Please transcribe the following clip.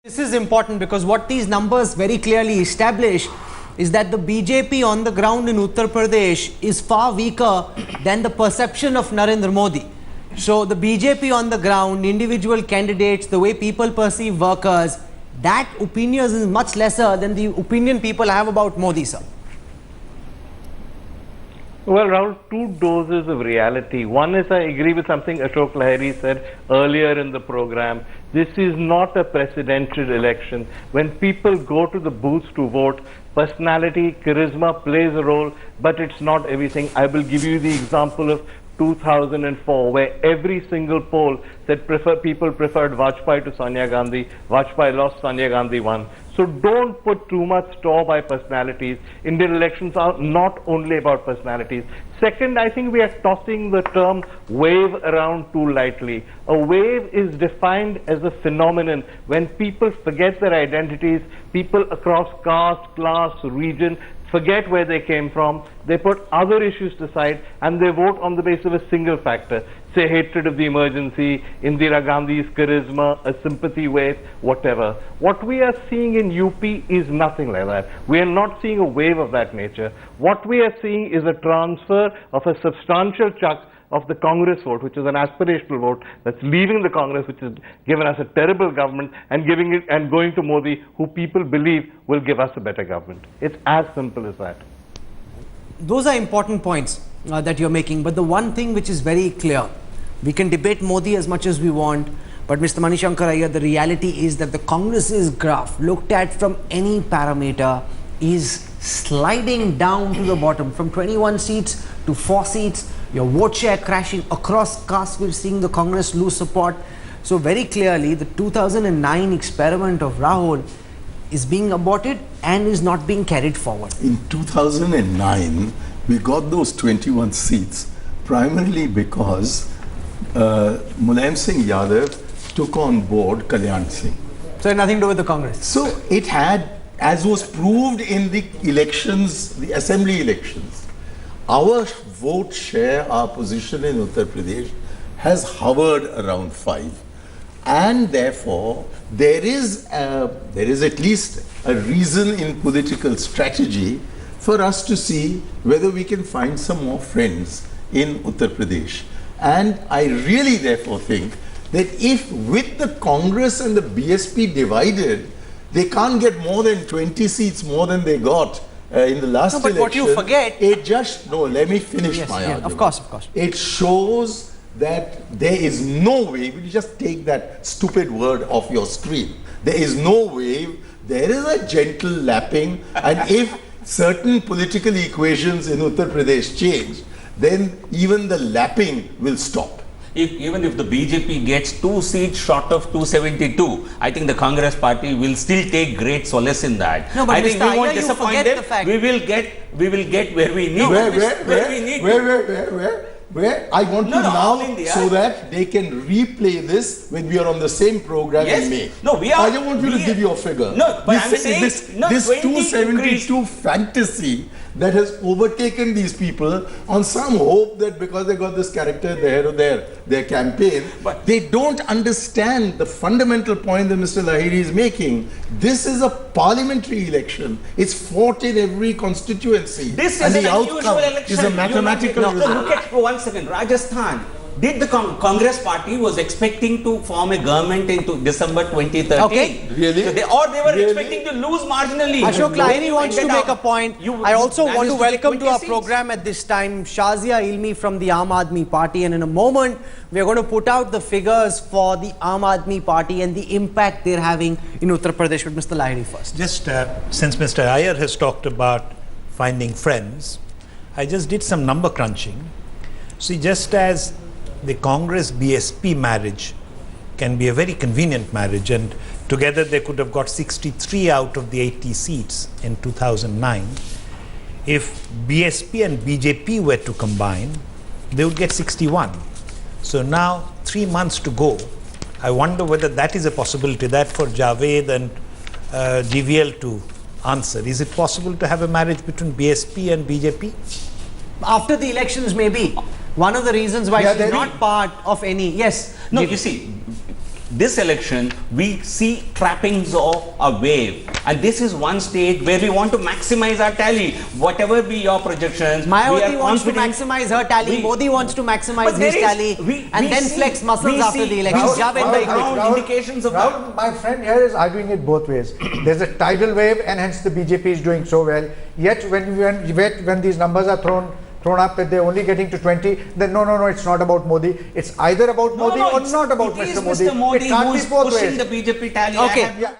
This is important because what these numbers very clearly establish is that the BJP on the ground in Uttar Pradesh is far weaker than the perception of Narendra Modi. So the BJP on the ground, individual candidates, the way people perceive workers, that opinion is much lesser than the opinion people have about Modi, sir. Well, Rahul, two doses of reality. One is, I agree with something Ashok Lahiri said earlier in the program. This is not a presidential election. When people go to the booths to vote, personality, charisma plays a role, but it's not everything. I will give you the example of 2004, where every single poll said people preferred Vajpayee to Sonia Gandhi. Vajpayee lost, Sonia Gandhi won. So don't put too much store by personalities. Indian elections are not only about personalities. Second, I think we are tossing the term wave around too lightly. A wave is defined as a phenomenon when people forget their identities, people across caste, class, region, forget where they came from, they put other issues aside and they vote on the basis of a single factor, say hatred of the emergency, Indira Gandhi's charisma, a sympathy wave, whatever. What we are seeing in UP is nothing like that. We are not seeing a wave of that nature. What we are seeing is a transfer of a substantial chunk of the Congress vote, which is an aspirational vote that's leaving the Congress, which has given us a terrible government, and giving it and going to Modi, who people believe will give us a better government. It's as simple as that. Those are important points that you're making, but the one thing which is very clear, we can debate Modi as much as we want, but Mr. Manishankar Iyer, the reality is that the Congress's graph, looked at from any parameter, is sliding down to the bottom from 21 seats to 4 seats. Your vote share crashing across castes. We're seeing the Congress lose support. So very clearly the 2009 experiment of Rahul is being aborted and is not being carried forward. In 2009 we got those 21 seats primarily because Mulayam Singh Yadav took on board Kalyan Singh. So it had nothing to do with the Congress. So it had, as was proved in the elections, the assembly elections, our vote share, our position in Uttar Pradesh has hovered around 5, and therefore there is at least a reason in political strategy for us to see whether we can find some more friends in Uttar Pradesh. And I really therefore think that if with the Congress and the BSP divided, they can't get more than 20 seats more than they got in the last election. But what you forget... let me finish my argument. Of course. It shows that there is no way, will you just take that stupid word off your screen, there is no wave, there is a gentle lapping, and if certain political equations in Uttar Pradesh change, then even the lapping will stop. Even if the BJP gets 2 seats short of 272, I think the Congress party will still take great solace in that. No, but I think Mr. we won't Iyer, disappoint them. We will get where we need. Where I want to now, so that they can replay this when we are on the same program in May. I don't want you to give your figure. No, but I'm saying this 272 fantasy that has overtaken these people on some hope that because they got this character there or their campaign, but they don't understand the fundamental point that Mr. Lahiri is making. This is a parliamentary election. It's fought in every constituency. This is an unusual election. Is a mathematical result. Look at 1 second, Rajasthan. Did the Congress party was expecting to form a government in December 2013? Okay. Really? So they were expecting to lose marginally. Ashok Lahiri wants to make a point. I also want to welcome to our program at this time Shazia Ilmi from the Aam Aadmi Party, and in a moment we are going to put out the figures for the Aam Aadmi Party and the impact they're having in Uttar Pradesh. With Mr. Lahiri first. Just since Mr. Iyer has talked about finding friends, I just did some number crunching. See, just as the Congress BSP marriage can be a very convenient marriage, and together they could have got 63 out of the 80 seats in 2009. If BSP and BJP were to combine, they would get 61. So now 3 months to go. I wonder whether that is a possibility, that for Javed and GVL to answer. Is it possible to have a marriage between BSP and BJP? After the elections, maybe. One of the reasons why she's not part of any... Yes. No, you see, this election, we see trappings of a wave. And this is one state where we want to maximize our tally. Whatever be your projections, we Mayawati are wants to confident. maximize her tally. Modi wants to maximize But there his is- tally, and we then see- flex muscles we after see- the election. we see Javed on the bhai, ground quick. indications of that. Rahul, my friend here is arguing it both ways. There's a tidal wave, and hence the BJP is doing so well. Yet when these numbers are thrown up that they're only getting to 20, then no, it's not about Modi. It's either about Modi or it's- not about it is Mr. Modi. Mr. Modi It can't who's be both pushing ways. the BJP tally. Okay. I have- Yeah.